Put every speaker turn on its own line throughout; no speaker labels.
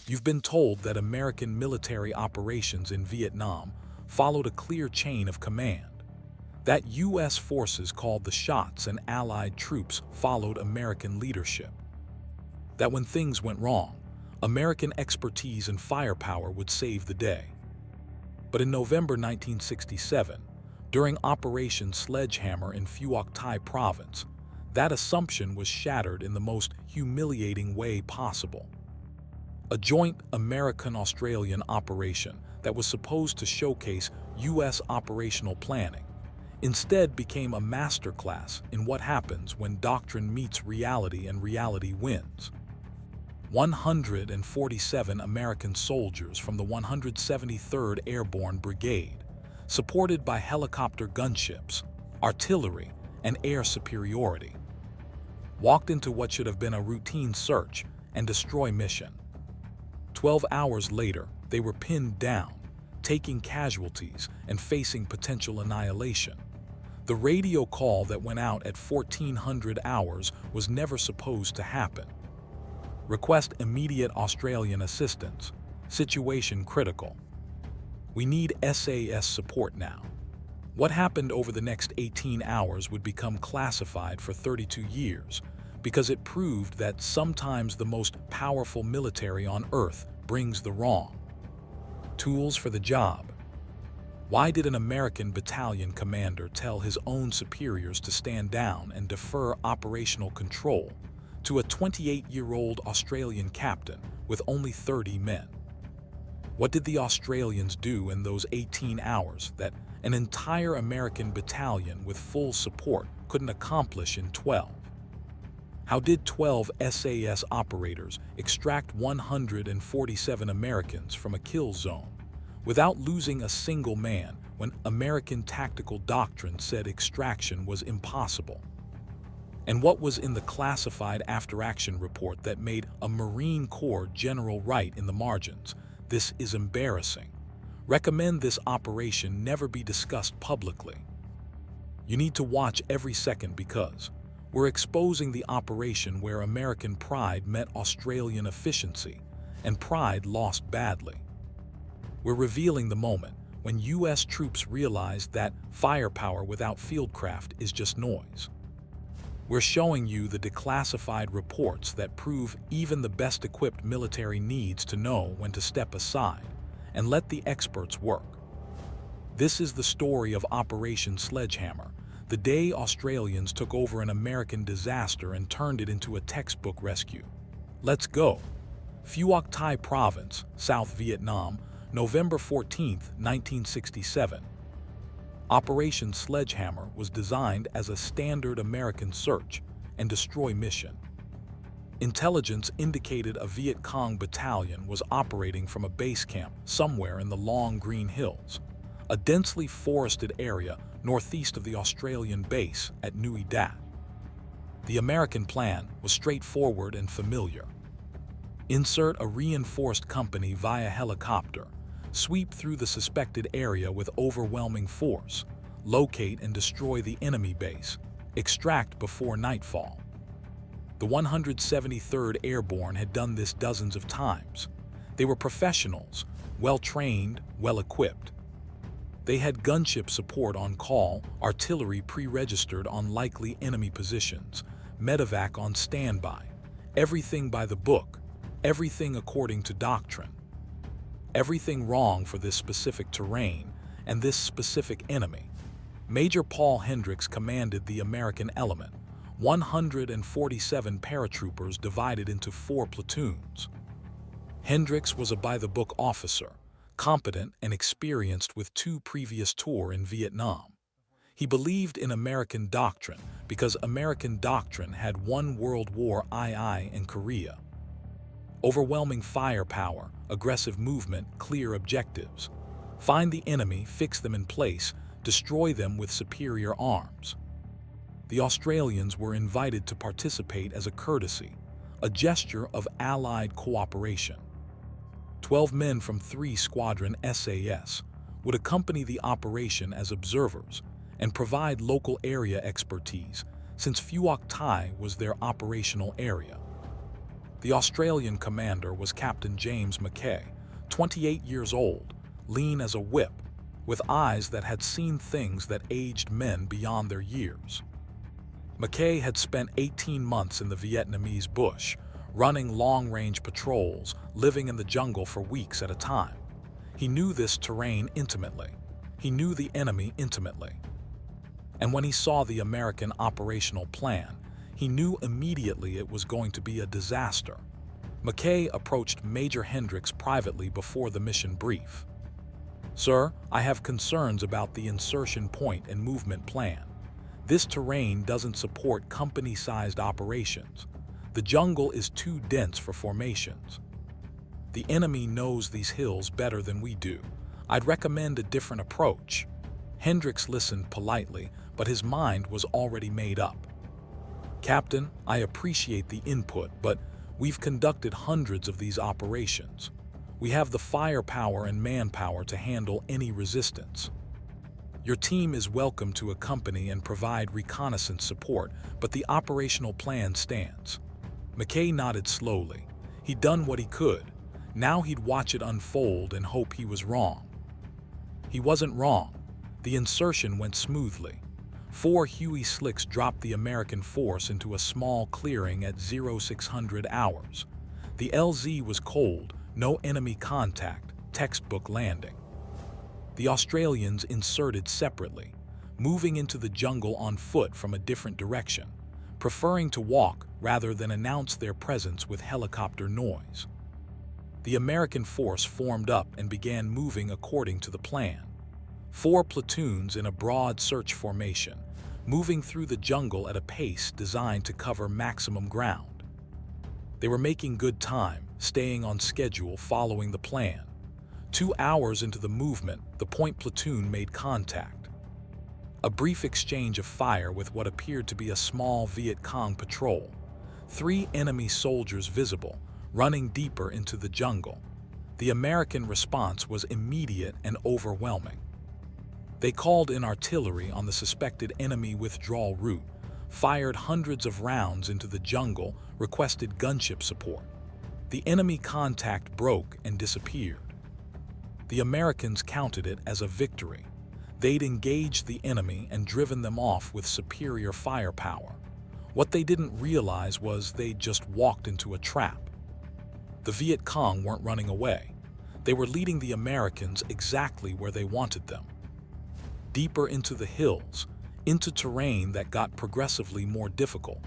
You've been told that American military operations in Vietnam followed a clear chain of command, that U.S. forces called the shots and Allied troops followed American leadership, that when things went wrong, American expertise and firepower would save the day. But in November 1967, during Operation Sledgehammer in Phuoc Thi Province, that assumption was shattered in the most humiliating way possible. A joint American-Australian operation that was supposed to showcase U.S. operational planning instead became a masterclass in what happens when doctrine meets reality and reality wins. 147 American soldiers from the 173rd Airborne Brigade, supported by helicopter gunships, artillery, and air superiority, walked into what should have been a routine search and destroy mission. 12 hours later, they were pinned down, taking casualties and facing potential annihilation. The radio call that went out at 1400 hours was never supposed to happen. Request immediate Australian assistance. Situation critical. We need SAS support now. What happened over the next 18 hours would become classified for 32 years because it proved that sometimes the most powerful military on Earth brings the wrong tools for the job. Why did an American battalion commander tell his own superiors to stand down and defer operational control to a 28-year-old Australian captain with only 30 men? What did the Australians do in those 18 hours that an entire American battalion with full support couldn't accomplish in 12? How did 12 SAS operators extract 147 Americans from a kill zone without losing a single man when American tactical doctrine said extraction was impossible? And what was in the classified after-action report that made a Marine Corps general write in the margins, "This is embarrassing. Recommend this operation never be discussed publicly"? You need to watch every second because we're exposing the operation where American pride met Australian efficiency, and pride lost badly. We're revealing the moment when U.S. troops realized that firepower without fieldcraft is just noise. We're showing you the declassified reports that prove even the best-equipped military needs to know when to step aside and let the experts work. This is the story of Operation Sledgehammer, the day Australians took over an American disaster and turned it into a textbook rescue. Let's go. Phuoc Thi Province, South Vietnam, November 14, 1967. Operation Sledgehammer was designed as a standard American search and destroy mission. Intelligence indicated a Viet Cong battalion was operating from a base camp somewhere in the Long Green Hills, a densely forested area northeast of the Australian base at Nui Dat. The American plan was straightforward and familiar. Insert a reinforced company via helicopter, sweep through the suspected area with overwhelming force, locate and destroy the enemy base, extract before nightfall. The 173rd Airborne had done this dozens of times. They were professionals, well-trained, well-equipped. They had gunship support on call, artillery pre-registered on likely enemy positions, medevac on standby, everything by the book, everything according to doctrine. Everything wrong for this specific terrain and this specific enemy. Major Paul Hendricks commanded the American element, 147 paratroopers divided into 4 platoons. Hendricks was a by-the-book officer, competent and experienced with 2 previous tours in Vietnam. He believed in American doctrine because American doctrine had won World War II and Korea. Overwhelming firepower, aggressive movement, clear objectives. Find the enemy, fix them in place, destroy them with superior arms. The Australians were invited to participate as a courtesy, a gesture of Allied cooperation. 12 men from 3 Squadron SAS would accompany the operation as observers and provide local area expertise since Phuoc Thi was their operational area. The Australian commander was Captain James Mackay, 28 years old, lean as a whip, with eyes that had seen things that aged men beyond their years. Mackay had spent 18 months in the Vietnamese bush, running long-range patrols, living in the jungle for weeks at a time. He knew this terrain intimately. He knew the enemy intimately. And when he saw the American operational plan, he knew immediately it was going to be a disaster. Mackay approached Major Hendricks privately before the mission brief. "Sir, I have concerns about the insertion point and movement plan. This terrain doesn't support company-sized operations. The jungle is too dense for formations. The enemy knows these hills better than we do. I'd recommend a different approach." Hendricks listened politely, but his mind was already made up. "Captain, I appreciate the input, but we've conducted hundreds of these operations. We have the firepower and manpower to handle any resistance. Your team is welcome to accompany and provide reconnaissance support, but the operational plan stands." Mackay nodded slowly. He'd done what he could. Now he'd watch it unfold and hope he was wrong. He wasn't wrong. The insertion went smoothly. 4 Huey Slicks dropped the American force into a small clearing at 0600 hours. The LZ was cold, no enemy contact, textbook landing. The Australians inserted separately, moving into the jungle on foot from a different direction, preferring to walk rather than announce their presence with helicopter noise. The American force formed up and began moving according to the plan. 4 platoons in a broad search formation, moving through the jungle at a pace designed to cover maximum ground. They were making good time, staying on schedule, following the plan. 2 hours into the movement, the point platoon made contact. A brief exchange of fire with what appeared to be a small Viet Cong patrol. 3 enemy soldiers visible, running deeper into the jungle. The American response was immediate and overwhelming. They called in artillery on the suspected enemy withdrawal route, fired hundreds of rounds into the jungle, requested gunship support. The enemy contact broke and disappeared. The Americans counted it as a victory. They'd engaged the enemy and driven them off with superior firepower. What they didn't realize was they'd just walked into a trap. The Viet Cong weren't running away. They were leading the Americans exactly where they wanted them. Deeper into the hills, into terrain that got progressively more difficult,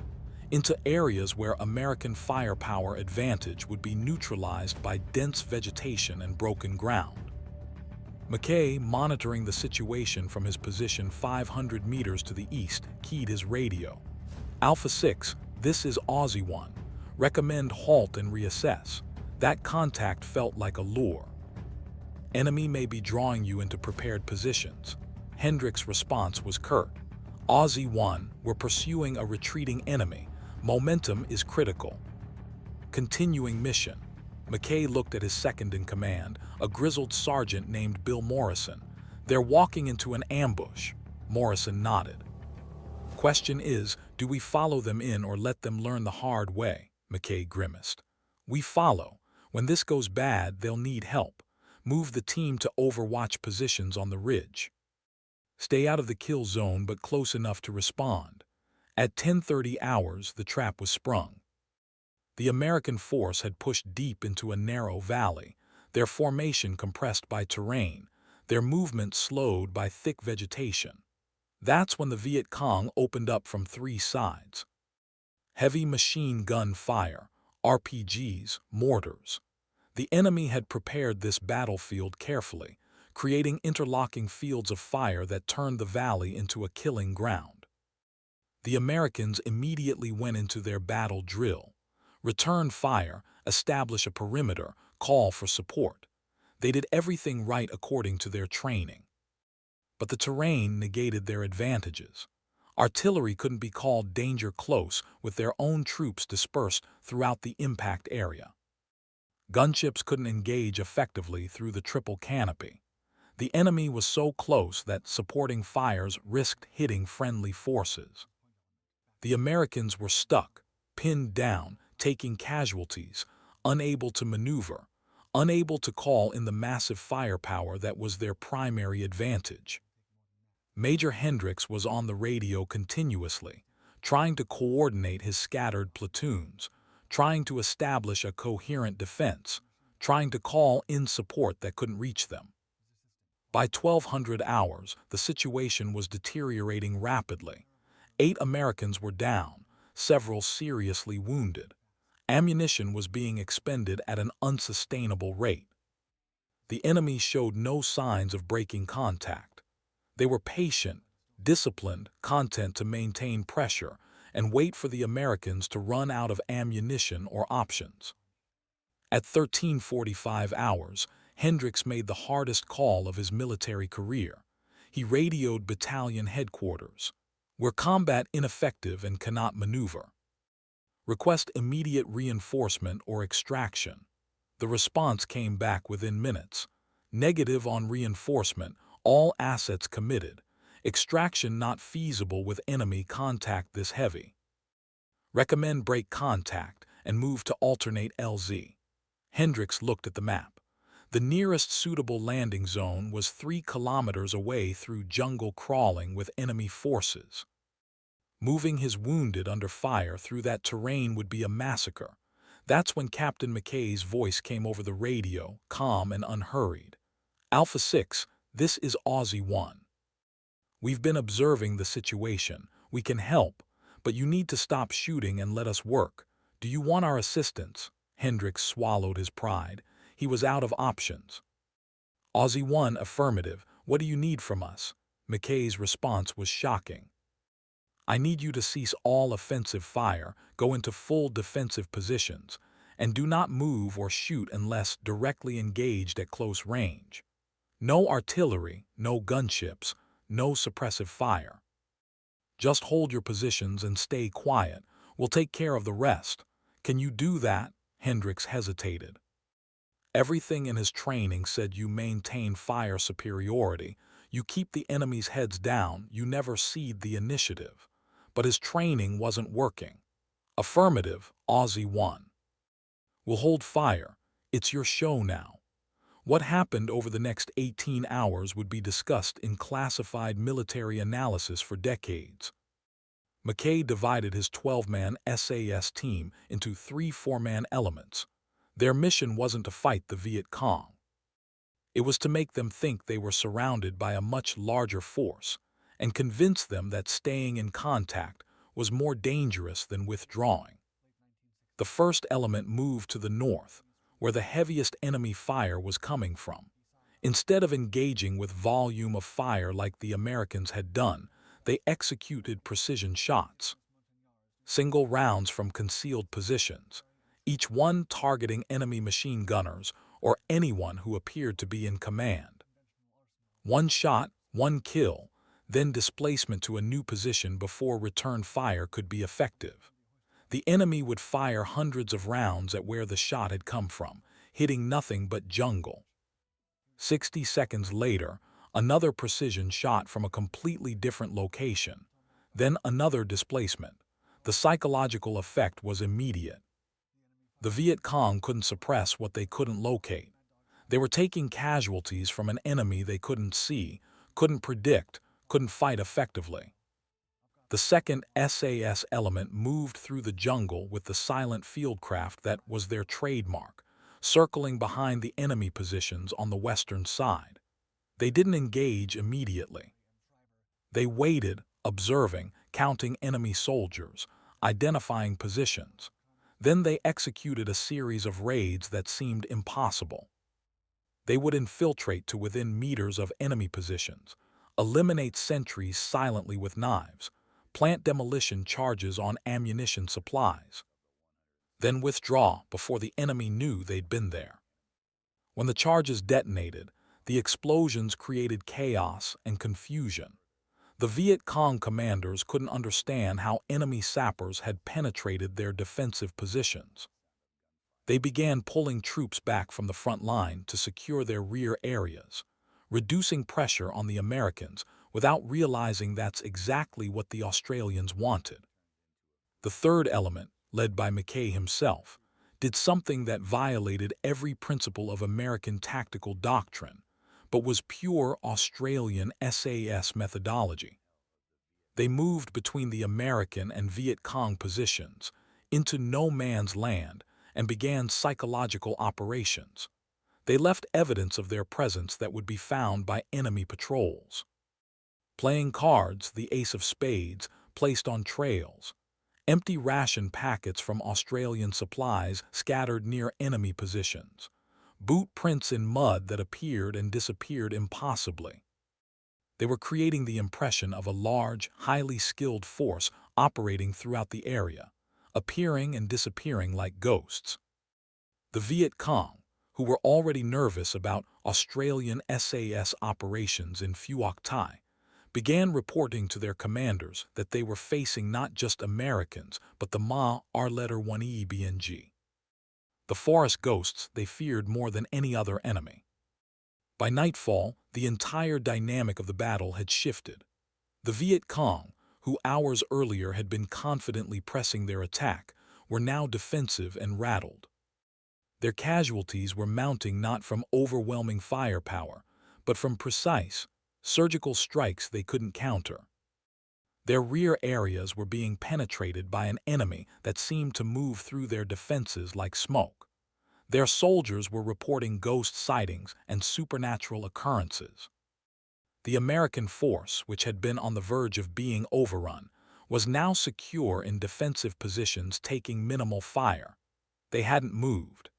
into areas where American firepower advantage would be neutralized by dense vegetation and broken ground. Mackay, monitoring the situation from his position 500 meters to the east, keyed his radio. "Alpha 6, this is Aussie 1. Recommend halt and reassess." That contact felt like a lure. "Enemy may be drawing you into prepared positions." Hendricks' response was curt. "Aussie 1, we're pursuing a retreating enemy. Momentum is critical." Continuing mission. Mackay looked at his second-in-command, a grizzled sergeant named Bill Morrison. "They're walking into an ambush." Morrison nodded. "Question is, do we follow them in or let them learn the hard way?" Mackay grimaced. "We follow. When this goes bad, they'll need help. Move the team to overwatch positions on the ridge. Stay out of the kill zone but close enough to respond." At 10:30 hours, the trap was sprung. The American force had pushed deep into a narrow valley, their formation compressed by terrain, their movement slowed by thick vegetation. That's when the Viet Cong opened up from 3 sides. Heavy machine gun fire, RPGs, mortars. The enemy had prepared this battlefield carefully, creating interlocking fields of fire that turned the valley into a killing ground. The Americans immediately went into their battle drill. Return fire, establish a perimeter, call for support. They did everything right according to their training. But the terrain negated their advantages. Artillery couldn't be called danger close with their own troops dispersed throughout the impact area. Gunships couldn't engage effectively through the triple canopy. The enemy was so close that supporting fires risked hitting friendly forces. The Americans were stuck, pinned down, taking casualties, unable to maneuver, unable to call in the massive firepower that was their primary advantage. Major Hendricks was on the radio continuously, trying to coordinate his scattered platoons, trying to establish a coherent defense, trying to call in support that couldn't reach them. By 1200 hours, the situation was deteriorating rapidly. 8 Americans were down, several seriously wounded. Ammunition was being expended at an unsustainable rate. The enemy showed no signs of breaking contact. They were patient, disciplined, content to maintain pressure and wait for the Americans to run out of ammunition or options. At 1345 hours, Hendricks made the hardest call of his military career. He radioed battalion headquarters. "We're combat ineffective and cannot maneuver. Request immediate reinforcement or extraction." The response came back within minutes. Negative on reinforcement, all assets committed. Extraction not feasible with enemy contact this heavy. Recommend break contact and move to alternate LZ. Hendricks looked at the map. The nearest suitable landing zone was 3 kilometers away through jungle crawling with enemy forces. Moving his wounded under fire through that terrain would be a massacre. That's when Captain McKay's voice came over the radio, calm and unhurried. "Alpha 6, this is Aussie 1. We've been observing the situation. We can help, but you need to stop shooting and let us work. Do you want our assistance?" Hendricks swallowed his pride. He was out of options. "Aussie 1, affirmative. What do you need from us?" McKay's response was shocking. "I need you to cease all offensive fire, go into full defensive positions, and do not move or shoot unless directly engaged at close range. No artillery, no gunships, no suppressive fire. Just hold your positions and stay quiet. We'll take care of the rest. Can you do that?" Hendricks hesitated. Everything in his training said you maintain fire superiority, you keep the enemy's heads down, you never cede the initiative. But his training wasn't working. "Affirmative, Aussie 1. We'll hold fire. It's your show now." What happened over the next 18 hours would be discussed in classified military analysis for decades. McKay divided his 12-man SAS team into 3 4-man elements. Their mission wasn't to fight the Viet Cong. It was to make them think they were surrounded by a much larger force and convince them that staying in contact was more dangerous than withdrawing. The first element moved to the north, where the heaviest enemy fire was coming from. Instead of engaging with volume of fire like the Americans had done, they executed precision shots. Single rounds from concealed positions, each one targeting enemy machine gunners or anyone who appeared to be in command. One shot, one kill, then displacement to a new position before return fire could be effective. The enemy would fire hundreds of rounds at where the shot had come from, hitting nothing but jungle. 60 seconds later, another precision shot from a completely different location. Then another displacement. The psychological effect was immediate. The Viet Cong couldn't suppress what they couldn't locate. They were taking casualties from an enemy they couldn't see, couldn't predict, couldn't fight effectively. The second SAS element moved through the jungle with the silent fieldcraft that was their trademark, circling behind the enemy positions on the western side. They didn't engage immediately. They waited, observing, counting enemy soldiers, identifying positions. Then they executed a series of raids that seemed impossible. They would infiltrate to within meters of enemy positions, eliminate sentries silently with knives, plant demolition charges on ammunition supplies, then withdraw before the enemy knew they'd been there. When the charges detonated, the explosions created chaos and confusion. The Viet Cong commanders couldn't understand how enemy sappers had penetrated their defensive positions. They began pulling troops back from the front line to secure their rear areas, reducing pressure on the Americans without realizing that's exactly what the Australians wanted. The third element, led by Mackay himself, did something that violated every principle of American tactical doctrine, but was pure Australian SAS methodology. They moved between the American and Viet Cong positions, into no man's land, and began psychological operations. They left evidence of their presence that would be found by enemy patrols. Playing cards, the ace of spades, placed on trails. Empty ration packets from Australian supplies scattered near enemy positions. Boot prints in mud that appeared and disappeared impossibly. They were creating the impression of a large, highly skilled force operating throughout the area, appearing and disappearing like ghosts. The Viet Cong, who were already nervous about Australian SAS operations in Phuoc Thai, began reporting to their commanders that they were facing not just Americans, but the Ma R-letter 1E BNG. The forest ghosts they feared more than any other enemy. By nightfall, the entire dynamic of the battle had shifted. The Viet Cong, who hours earlier had been confidently pressing their attack, were now defensive and rattled. Their casualties were mounting not from overwhelming firepower, but from precise, surgical strikes they couldn't counter. Their rear areas were being penetrated by an enemy that seemed to move through their defenses like smoke. Their soldiers were reporting ghost sightings and supernatural occurrences. The American force, which had been on the verge of being overrun, was now secure in defensive positions taking minimal fire. They hadn't moved.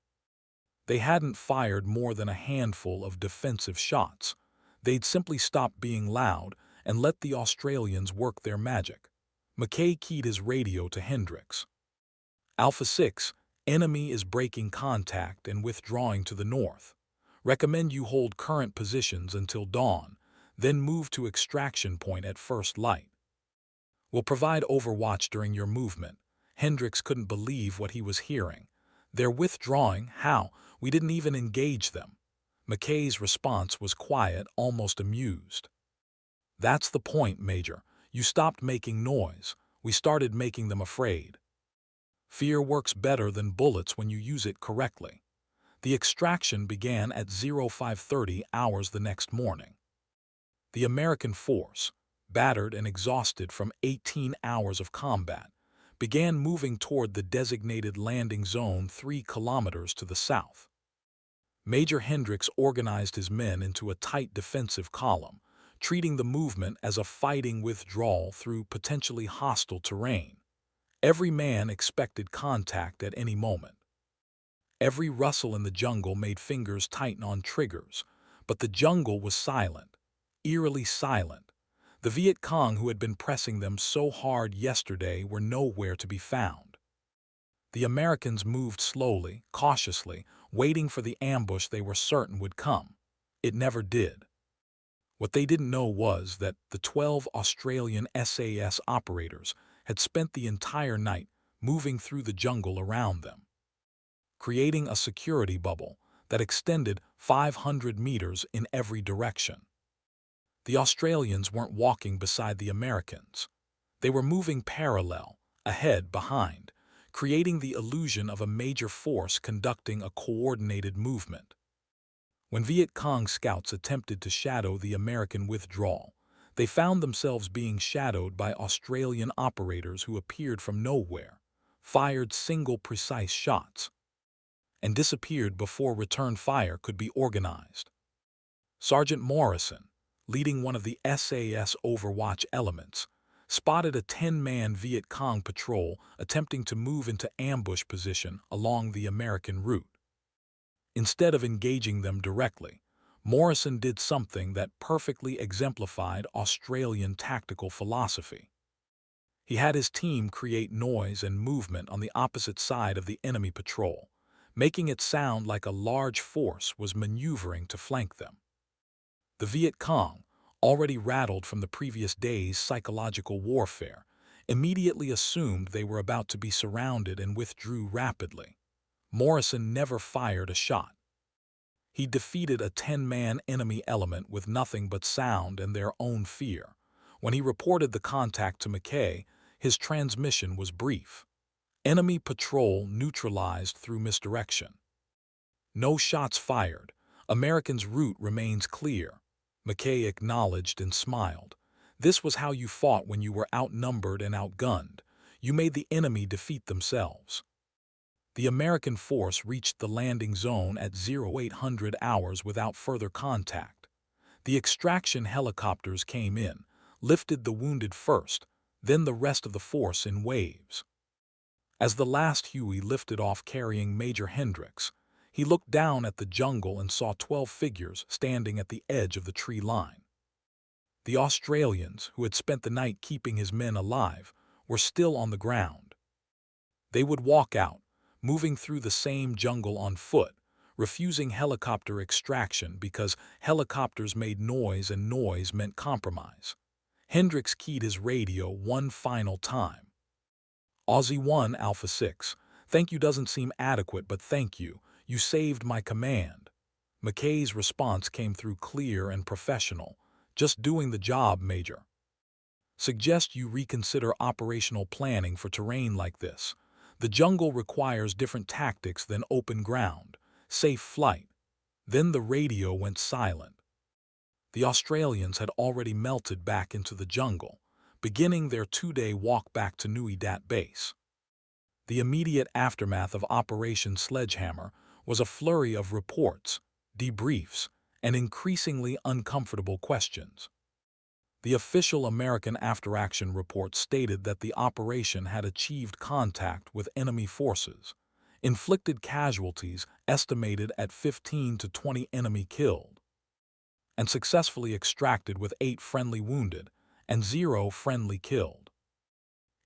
They hadn't fired more than a handful of defensive shots. They'd simply stopped being loud and let the Australians work their magic. Mackay keyed his radio to Hendricks. Alpha 6, enemy is breaking contact and withdrawing to the north. Recommend you hold current positions until dawn, then move to extraction point at first light. We'll provide overwatch during your movement. Hendricks couldn't believe what he was hearing. They're withdrawing? How? We didn't even engage them. Mackay's response was quiet, almost amused. That's the point, Major. You stopped making noise. We started making them afraid. Fear works better than bullets when you use it correctly. The extraction began at 0530 hours the next morning. The American force, battered and exhausted from 18 hours of combat, began moving toward the designated landing zone 3 kilometers to the south. Major Hendricks organized his men into a tight defensive column, treating the movement as a fighting withdrawal through potentially hostile terrain. Every man expected contact at any moment. Every rustle in the jungle made fingers tighten on triggers, but the jungle was silent, eerily silent. The Viet Cong who had been pressing them so hard yesterday were nowhere to be found. The Americans moved slowly, cautiously, waiting for the ambush they were certain would come. It never did. What they didn't know was that the 12 Australian SAS operators had spent the entire night moving through the jungle around them, creating a security bubble that extended 500 meters in every direction. The Australians weren't walking beside the Americans. They were moving parallel, ahead, behind, creating the illusion of a major force conducting a coordinated movement. When Viet Cong scouts attempted to shadow the American withdrawal, they found themselves being shadowed by Australian operators who appeared from nowhere, fired single precise shots, and disappeared before return fire could be organized. Sergeant Morrison, leading one of the SAS Overwatch elements, spotted a 10-man Viet Cong patrol attempting to move into ambush position along the American route. Instead of engaging them directly, Morrison did something that perfectly exemplified Australian tactical philosophy. He had his team create noise and movement on the opposite side of the enemy patrol, making it sound like a large force was maneuvering to flank them. The Viet Cong, already rattled from the previous day's psychological warfare, immediately assumed they were about to be surrounded and withdrew rapidly. Morrison never fired a shot. He defeated a 10-man enemy element with nothing but sound and their own fear. When he reported the contact to Mackay, his transmission was brief. Enemy patrol neutralized through misdirection. No shots fired. Americans' route remains clear. Mackay acknowledged and smiled. This was how you fought when you were outnumbered and outgunned. You made the enemy defeat themselves. The American force reached the landing zone at 0800 hours without further contact. The extraction helicopters came in, lifted the wounded first, then the rest of the force in waves. As the last Huey lifted off carrying Major Hendricks, he looked down at the jungle and saw 12 figures standing at the edge of the tree line. The Australians, who had spent the night keeping his men alive, were still on the ground. They would walk out, moving through the same jungle on foot, refusing helicopter extraction because helicopters made noise and noise meant compromise. Hendricks keyed his radio one final time. Aussie 1 Alpha 6, thank you doesn't seem adequate, but thank you. You saved my command. Mackay's response came through clear and professional. Just doing the job, Major. Suggest you reconsider operational planning for terrain like this. The jungle requires different tactics than open ground. Safe flight. Then the radio went silent. The Australians had already melted back into the jungle, beginning their 2-day walk back to Nui Dat base. The immediate aftermath of Operation Sledgehammer was a flurry of reports, debriefs, and increasingly uncomfortable questions. The official American after-action report stated that the operation had achieved contact with enemy forces, inflicted casualties estimated at 15 to 20 enemy killed, and successfully extracted with 8 friendly wounded and 0 friendly killed.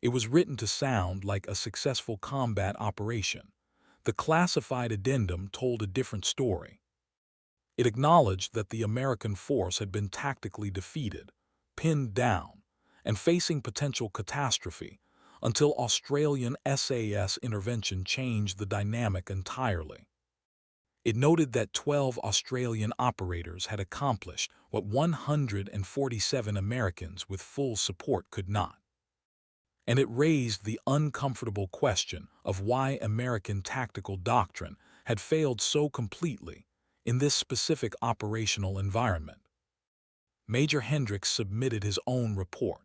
It was written to sound like a successful combat operation. The classified addendum told a different story. It acknowledged that the American force had been tactically defeated, pinned down, and facing potential catastrophe until Australian SAS intervention changed the dynamic entirely. It noted that 12 Australian operators had accomplished what 147 Americans with full support could not. And it raised the uncomfortable question of why American tactical doctrine had failed so completely in this specific operational environment. Major Hendricks submitted his own report,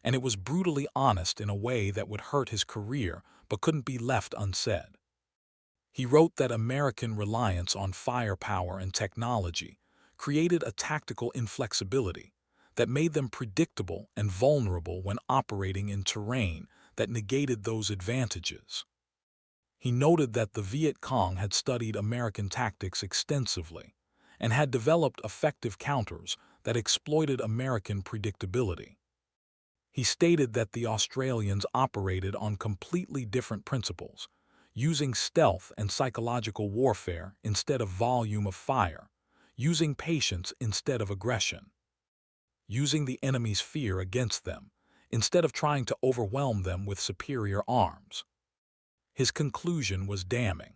and it was brutally honest in a way that would hurt his career but couldn't be left unsaid. He wrote that American reliance on firepower and technology created a tactical inflexibility that made them predictable and vulnerable when operating in terrain that negated those advantages. He noted that the Viet Cong had studied American tactics extensively and had developed effective counters that exploited American predictability. He stated that the Australians operated on completely different principles, using stealth and psychological warfare instead of volume of fire, using patience instead of aggression, using the enemy's fear against them instead of trying to overwhelm them with superior arms. His conclusion was damning.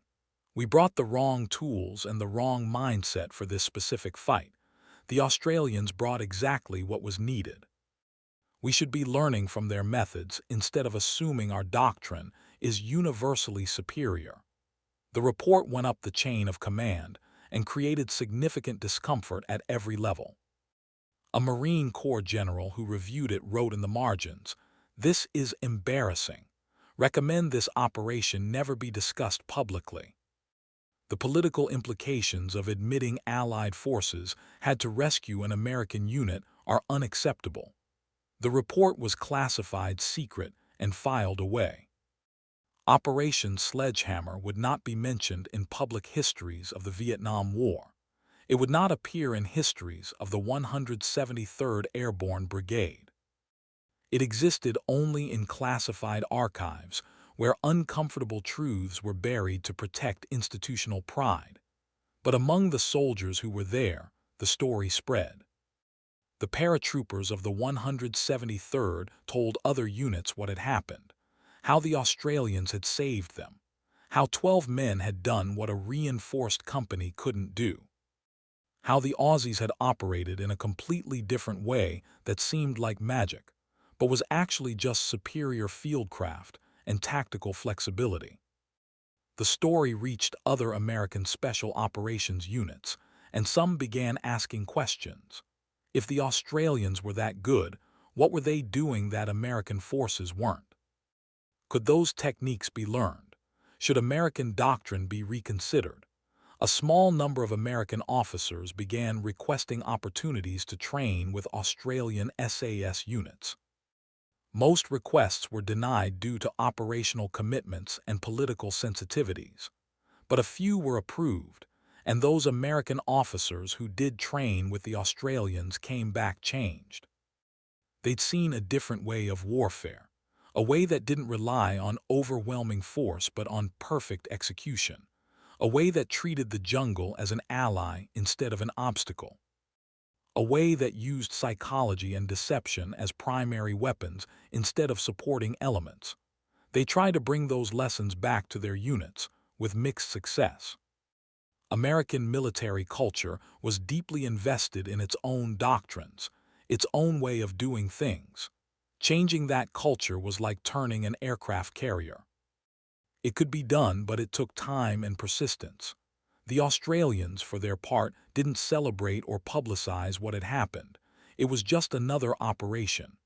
We brought the wrong tools and the wrong mindset for this specific fight. The Australians brought exactly what was needed. We should be learning from their methods instead of assuming our doctrine is universally superior. The report went up the chain of command and created significant discomfort at every level. A Marine Corps general who reviewed it wrote in the margins, "This is embarrassing. Recommend this operation never be discussed publicly." The political implications of admitting Allied forces had to rescue an American unit are unacceptable. The report was classified secret and filed away. Operation Sledgehammer would not be mentioned in public histories of the Vietnam War. It would not appear in histories of the 173rd Airborne Brigade. It existed only in classified archives where uncomfortable truths were buried to protect institutional pride. But among the soldiers who were there, the story spread. The paratroopers of the 173rd told other units what had happened, how the Australians had saved them, how 12 men had done what a reinforced company couldn't do, how the Aussies had operated in a completely different way that seemed like magic, but was actually just superior fieldcraft and tactical flexibility. The story reached other American Special Operations units, and some began asking questions. If the Australians were that good, what were they doing that American forces weren't? Could those techniques be learned? Should American doctrine be reconsidered? A small number of American officers began requesting opportunities to train with Australian SAS units. Most requests were denied due to operational commitments and political sensitivities, but a few were approved, and those American officers who did train with the Australians came back changed. They'd seen a different way of warfare, a way that didn't rely on overwhelming force but on perfect execution, a way that treated the jungle as an ally instead of an obstacle, a way that used psychology and deception as primary weapons instead of supporting elements. They tried to bring those lessons back to their units, with mixed success. American military culture was deeply invested in its own doctrines, its own way of doing things. Changing that culture was like turning an aircraft carrier. It could be done, but it took time and persistence. The Australians, for their part, didn't celebrate or publicize what had happened. It was just another operation.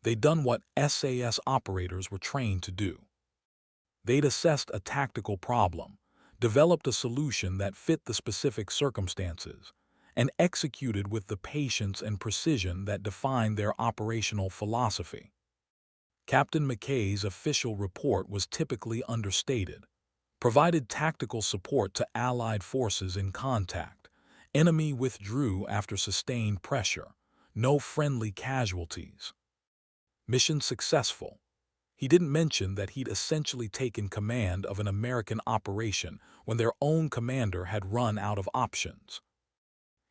They'd done what SAS operators were trained to do. They'd assessed a tactical problem, developed a solution that fit the specific circumstances, and executed with the patience and precision that defined their operational philosophy. Captain McKay's official report was typically understated. Provided tactical support to Allied forces in contact. Enemy withdrew after sustained pressure. No friendly casualties. Mission successful. He didn't mention that he'd essentially taken command of an American operation when their own commander had run out of options.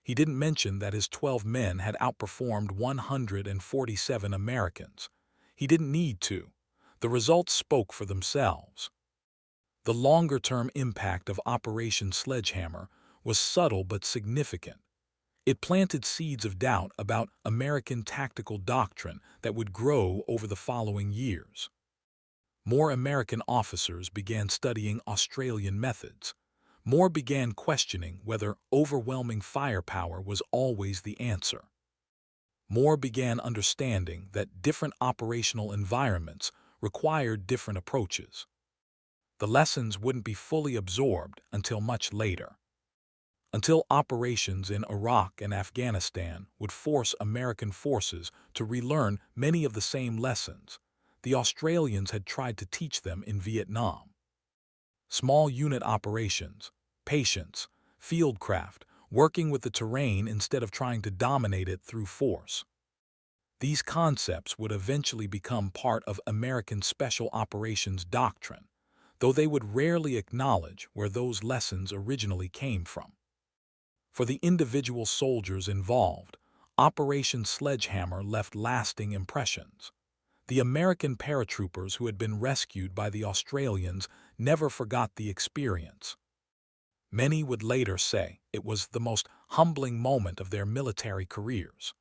He didn't mention that his 12 men had outperformed 147 Americans. He didn't need to. The results spoke for themselves. The longer-term impact of Operation Sledgehammer was subtle but significant. It planted seeds of doubt about American tactical doctrine that would grow over the following years. More American officers began studying Australian methods. More began questioning whether overwhelming firepower was always the answer. More began understanding that different operational environments required different approaches. The lessons wouldn't be fully absorbed until much later. Until operations in Iraq and Afghanistan would force American forces to relearn many of the same lessons the Australians had tried to teach them in Vietnam. Small unit operations, patience, fieldcraft, working with the terrain instead of trying to dominate it through force. These concepts would eventually become part of American Special Operations doctrine, though they would rarely acknowledge where those lessons originally came from. For the individual soldiers involved, Operation Sledgehammer left lasting impressions. The American paratroopers who had been rescued by the Australians never forgot the experience. Many would later say it was the most humbling moment of their military careers.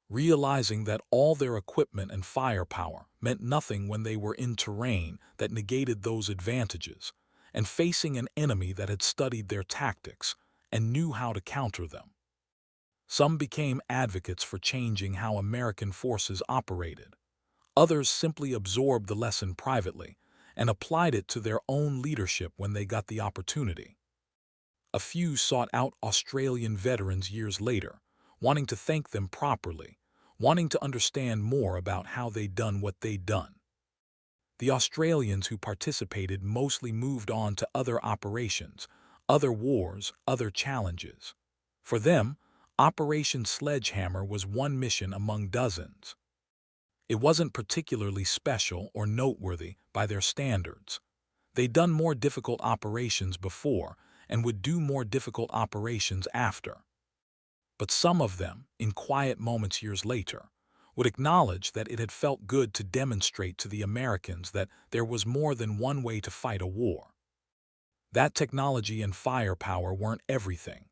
Realizing that all their equipment and firepower meant nothing when they were in terrain that negated those advantages, and facing an enemy that had studied their tactics and knew how to counter them. Some became advocates for changing how American forces operated. Others simply absorbed the lesson privately and applied it to their own leadership when they got the opportunity. A few sought out Australian veterans years later, wanting to thank them properly, wanting to understand more about how they'd done what they'd done. The Australians who participated mostly moved on to other operations, other wars, other challenges. For them, Operation Sledgehammer was one mission among dozens. It wasn't particularly special or noteworthy by their standards. They'd done more difficult operations before and would do more difficult operations after. But some of them, in quiet moments years later, would acknowledge that it had felt good to demonstrate to the Americans that there was more than one way to fight a war. That technology and firepower weren't everything.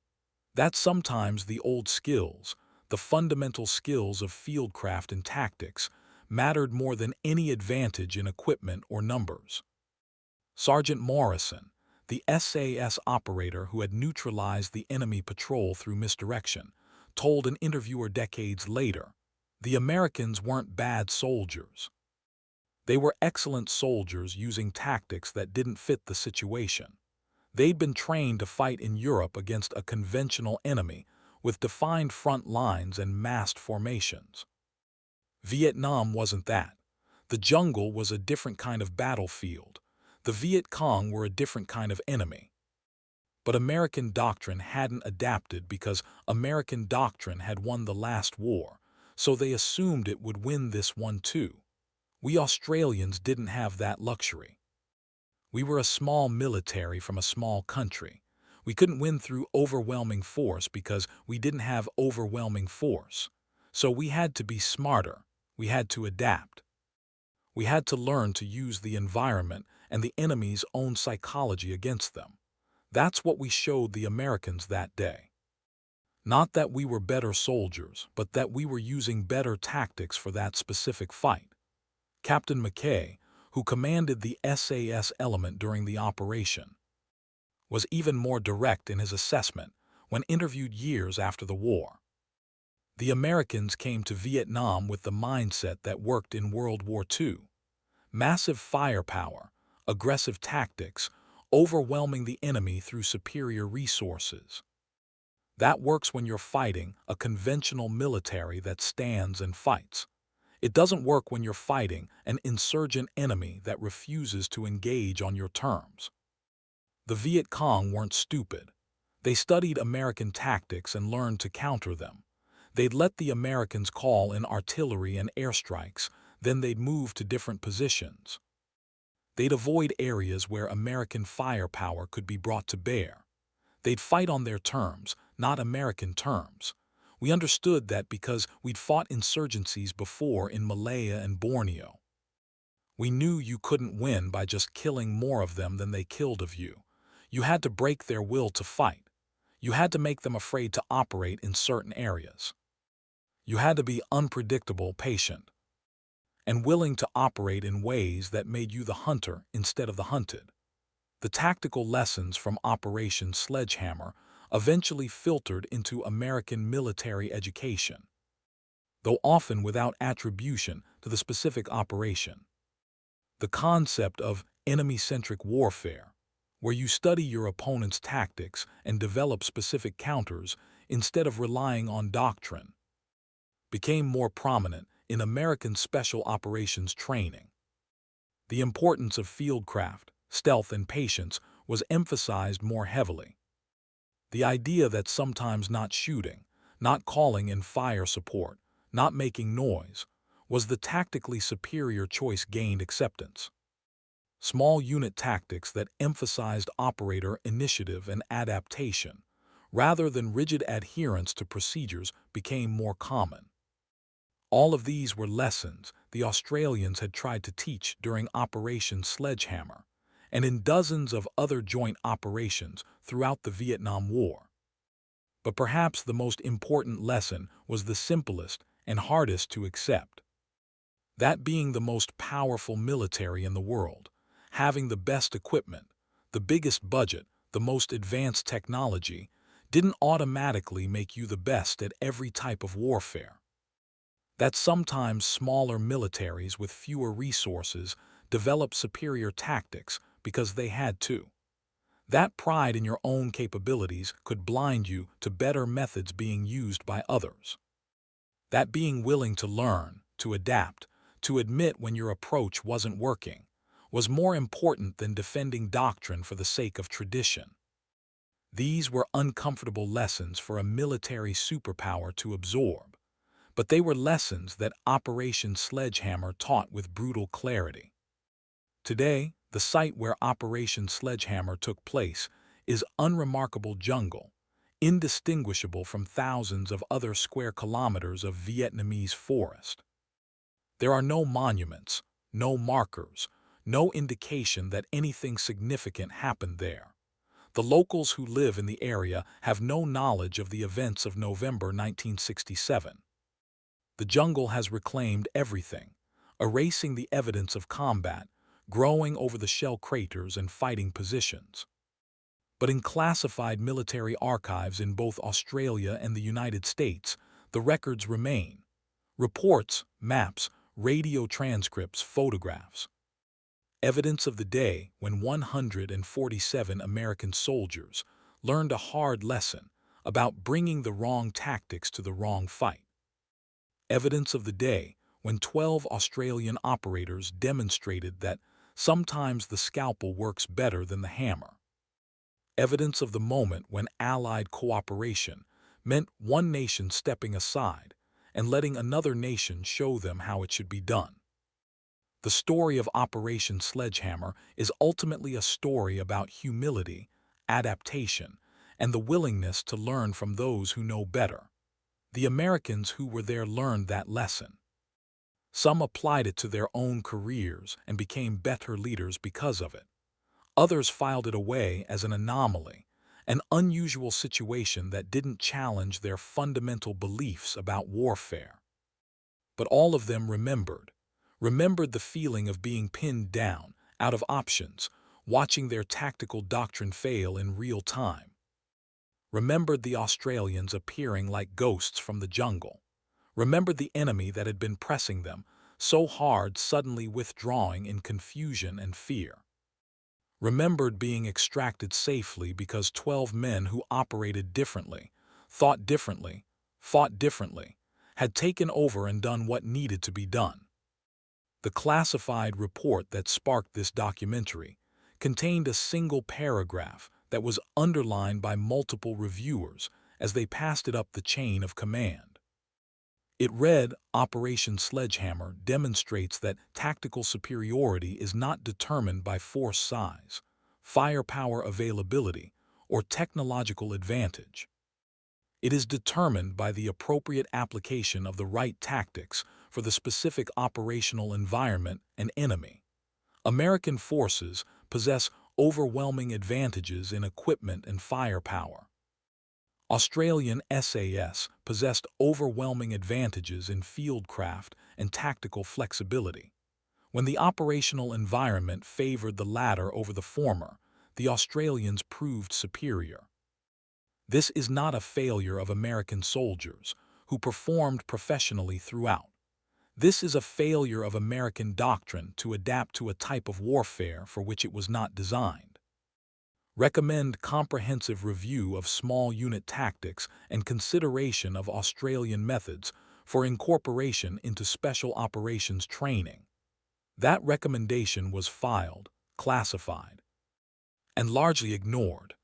That sometimes the old skills, the fundamental skills of fieldcraft and tactics, mattered more than any advantage in equipment or numbers. Sergeant Morrison, the SAS operator who had neutralized the enemy patrol through misdirection, told an interviewer decades later, "The Americans weren't bad soldiers. They were excellent soldiers using tactics that didn't fit the situation. They'd been trained to fight in Europe against a conventional enemy with defined front lines and massed formations. Vietnam wasn't that. The jungle was a different kind of battlefield. The Viet Cong were a different kind of enemy. But American doctrine hadn't adapted because American doctrine had won the last war, so they assumed it would win this one too. We Australians didn't have that luxury. We were a small military from a small country. We couldn't win through overwhelming force because we didn't have overwhelming force. So we had to be smarter. We had to adapt. We had to learn to use the environment and the enemy's own psychology against them. That's what we showed the Americans that day. Not that we were better soldiers, but that we were using better tactics for that specific fight." Captain McKay, who commanded the SAS element during the operation, was even more direct in his assessment when interviewed years after the war. "The Americans came to Vietnam with the mindset that worked in World War II. Massive firepower, aggressive tactics, overwhelming the enemy through superior resources. That works when you're fighting a conventional military that stands and fights. It doesn't work when you're fighting an insurgent enemy that refuses to engage on your terms." The Viet Cong weren't stupid. They studied American tactics and learned to counter them. They'd let the Americans call in artillery and airstrikes, then they'd move to different positions. They'd avoid areas where American firepower could be brought to bear. They'd fight on their terms, not American terms. We understood that because we'd fought insurgencies before in Malaya and Borneo. We knew you couldn't win by just killing more of them than they killed of you. You had to break their will to fight. You had to make them afraid to operate in certain areas. You had to be unpredictable, patient, and willing to operate in ways that made you the hunter instead of the hunted. The tactical lessons from Operation Sledgehammer eventually filtered into American military education, though often without attribution to the specific operation. The concept of enemy-centric warfare, where you study your opponent's tactics and develop specific counters instead of relying on doctrine, became more prominent in American special operations training. The importance of fieldcraft, stealth, and patience was emphasized more heavily. The idea that sometimes not shooting, not calling in fire support, not making noise, was the tactically superior choice gained acceptance. Small unit tactics that emphasized operator initiative and adaptation, rather than rigid adherence to procedures, became more common. All of these were lessons the Australians had tried to teach during Operation Sledgehammer and in dozens of other joint operations throughout the Vietnam War. But perhaps the most important lesson was the simplest and hardest to accept. That being the most powerful military in the world, having the best equipment, the biggest budget, the most advanced technology, didn't automatically make you the best at every type of warfare. That sometimes smaller militaries with fewer resources develop superior tactics because they had to. That pride in your own capabilities could blind you to better methods being used by others. That being willing to learn, to adapt, to admit when your approach wasn't working, was more important than defending doctrine for the sake of tradition. These were uncomfortable lessons for a military superpower to absorb, but they were lessons that Operation Sledgehammer taught with brutal clarity. Today, the site where Operation Sledgehammer took place is unremarkable jungle, indistinguishable from thousands of other square kilometers of Vietnamese forest. There are no monuments, no markers, no indication that anything significant happened there. The locals who live in the area have no knowledge of the events of November 1967. The jungle has reclaimed everything, erasing the evidence of combat, growing over the shell craters and fighting positions. But in classified military archives in both Australia and the United States, the records remain. Reports, maps, radio transcripts, photographs. Evidence of the day when 147 American soldiers learned a hard lesson about bringing the wrong tactics to the wrong fight. Evidence of the day when 12 Australian operators demonstrated that sometimes the scalpel works better than the hammer. Evidence of the moment when Allied cooperation meant one nation stepping aside and letting another nation show them how it should be done. The story of Operation Sledgehammer is ultimately a story about humility, adaptation, and the willingness to learn from those who know better. The Americans who were there learned that lesson. Some applied it to their own careers and became better leaders because of it. Others filed it away as an anomaly, an unusual situation that didn't challenge their fundamental beliefs about warfare. But all of them remembered the feeling of being pinned down, out of options, watching their tactical doctrine fail in real time. Remembered the Australians appearing like ghosts from the jungle. Remembered the enemy that had been pressing them so hard suddenly withdrawing in confusion and fear. Remembered being extracted safely because 12 men who operated differently, thought differently, fought differently, had taken over and done what needed to be done. The classified report that sparked this documentary contained a single paragraph that was underlined by multiple reviewers as they passed it up the chain of command. It read, "Operation Sledgehammer demonstrates that tactical superiority is not determined by force size, firepower availability, or technological advantage. It is determined by the appropriate application of the right tactics for the specific operational environment and enemy. American forces possess overwhelming advantages in equipment and firepower. Australian SAS possessed overwhelming advantages in fieldcraft and tactical flexibility. When the operational environment favored the latter over the former, the Australians proved superior. This is not a failure of American soldiers, who performed professionally throughout. This is a failure of American doctrine to adapt to a type of warfare for which it was not designed. Recommend comprehensive review of small unit tactics and consideration of Australian methods for incorporation into special operations training." That recommendation was filed, classified, and largely ignored.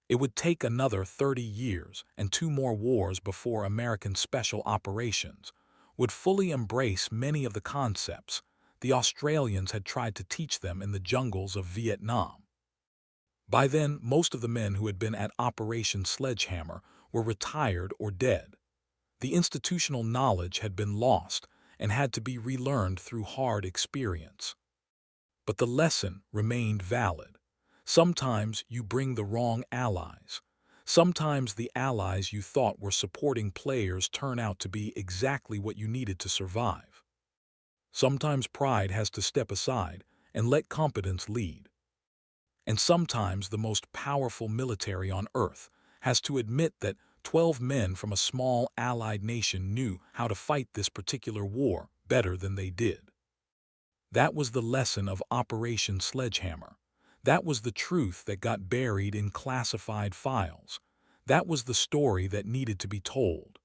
It would take another 30 years and 2 more wars before American special operations would fully embrace many of the concepts the Australians had tried to teach them in the jungles of Vietnam. By then, most of the men who had been at Operation Sledgehammer were retired or dead. The institutional knowledge had been lost and had to be relearned through hard experience. But the lesson remained valid. Sometimes you bring the wrong allies. Sometimes the allies you thought were supporting players turn out to be exactly what you needed to survive. Sometimes pride has to step aside and let competence lead. And sometimes the most powerful military on earth has to admit that 12 men from a small allied nation knew how to fight this particular war better than they did. That was the lesson of Operation Sledgehammer. That was the truth that got buried in classified files. That was the story that needed to be told.